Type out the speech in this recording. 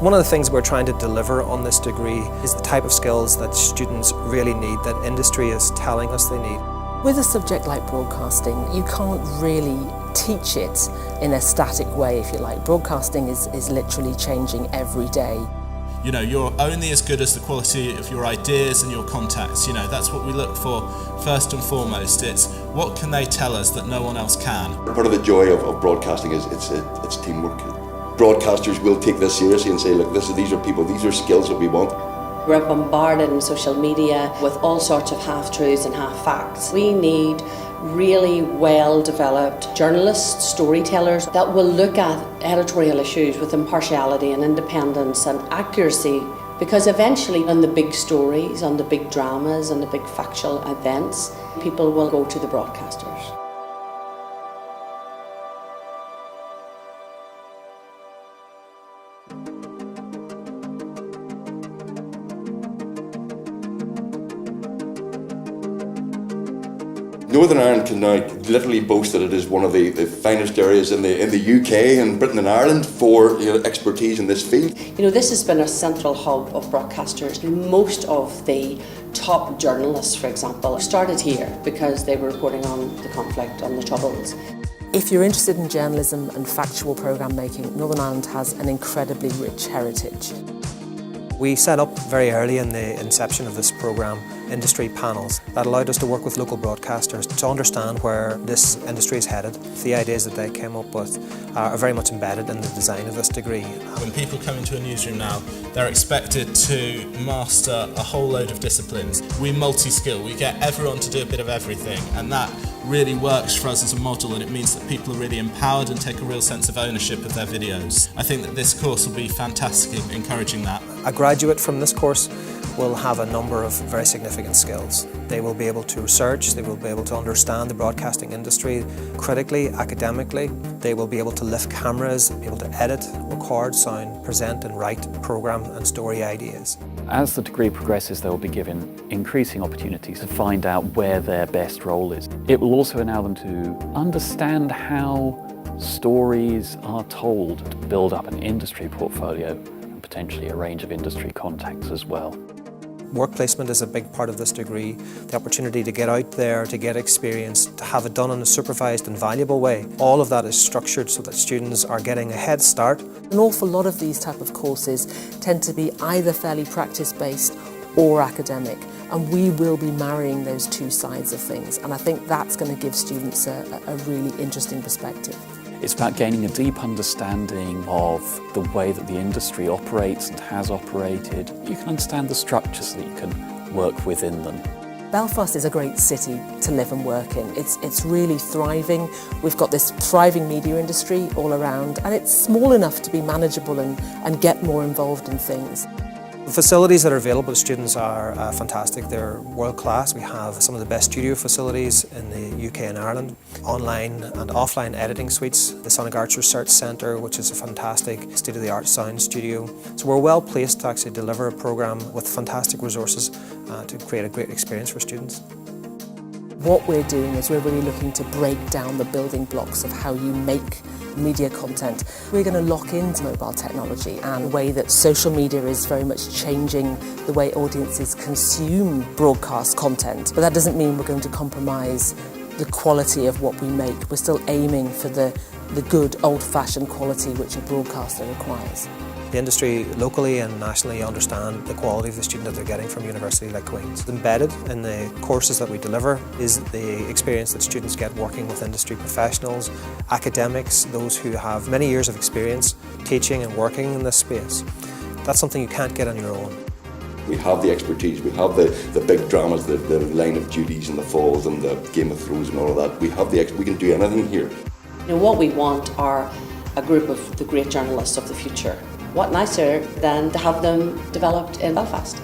One of the things we're trying to deliver on this degree is the type of skills that students really need, that industry is telling us they need. With a subject like broadcasting, you can't really teach it in a static way, if you like. Broadcasting is literally changing every day. You know, you're only as good as the quality of your ideas and your contacts. You know, that's what we look for first and foremost. It's what can they tell us that no one else can. Part of the joy of broadcasting is it's teamwork. Broadcasters will take this seriously and say, look, these are people, these are skills that we want. We're bombarded in social media with all sorts of half-truths and half-facts. We need really well-developed journalists, storytellers that will look at editorial issues with impartiality and independence and accuracy, because eventually on the big stories, on the big dramas and the big factual events, people will go to the broadcasters. Northern Ireland can now literally boast that it is one of the finest areas in the UK and Britain and Ireland for expertise in this field. You know, this has been a central hub of broadcasters. Most of the top journalists, for example, started here because they were reporting on the conflict, on the Troubles. If you're interested in journalism and factual programme making, Northern Ireland has an incredibly rich heritage. We set up very early in the inception of this programme industry panels that allowed us to work with local broadcasters to understand where this industry is headed. The ideas that they came up with are very much embedded in the design of this degree. When people come into a newsroom now, they're expected to master a whole load of disciplines. We multi-skill, we get everyone to do a bit of everything, and that really works for us as a model, and it means that people are really empowered and take a real sense of ownership of their videos. I think that this course will be fantastic in encouraging that. A graduate from this course will have a number of very significant skills. They will be able to research, they will be able to understand the broadcasting industry critically, academically. They will be able to lift cameras, be able to edit, record sound, present and write program and story ideas. As the degree progresses, they will be given increasing opportunities to find out where their best role is. It will also enable them to understand how stories are told, to build up an industry portfolio and potentially a range of industry contacts as well. Work placement is a big part of this degree. The opportunity to get out there, to get experience, to have it done in a supervised and valuable way. All of that is structured so that students are getting a head start. An awful lot of these type of courses tend to be either fairly practice-based or academic, and we will be marrying those two sides of things, and I think that's going to give students a really interesting perspective. It's about gaining a deep understanding of the way that the industry operates and has operated. You can understand the structures so that you can work within them. Belfast is a great city to live and work in. It's really thriving. We've got this thriving media industry all around, and it's small enough to be manageable and get more involved in things. The facilities that are available to students are fantastic. They're world class. We have some of the best studio facilities in the UK and Ireland. Online and offline editing suites, the Sonic Arts Research Centre, which is a fantastic state-of-the-art sound studio. So we're well placed to actually deliver a programme with fantastic resources to create a great experience for students. What we're doing is we're really looking to break down the building blocks of how you make media content. We're going to lock into mobile technology and the way that social media is very much changing the way audiences consume broadcast content. But that doesn't mean we're going to compromise the quality of what we make. We're still aiming for the good old-fashioned quality which a broadcaster requires. The industry locally and nationally understand the quality of the student that they're getting from a university like Queen's. Embedded in the courses that we deliver is the experience that students get working with industry professionals, academics, those who have many years of experience teaching and working in this space. That's something you can't get on your own. We have the expertise, we have the big dramas, the Line of Duties and the Falls and the Game of Thrones and all of that. We have we can do anything here. You know, what we want are a group of the great journalists of the future. What nicer than to have them developed in Belfast?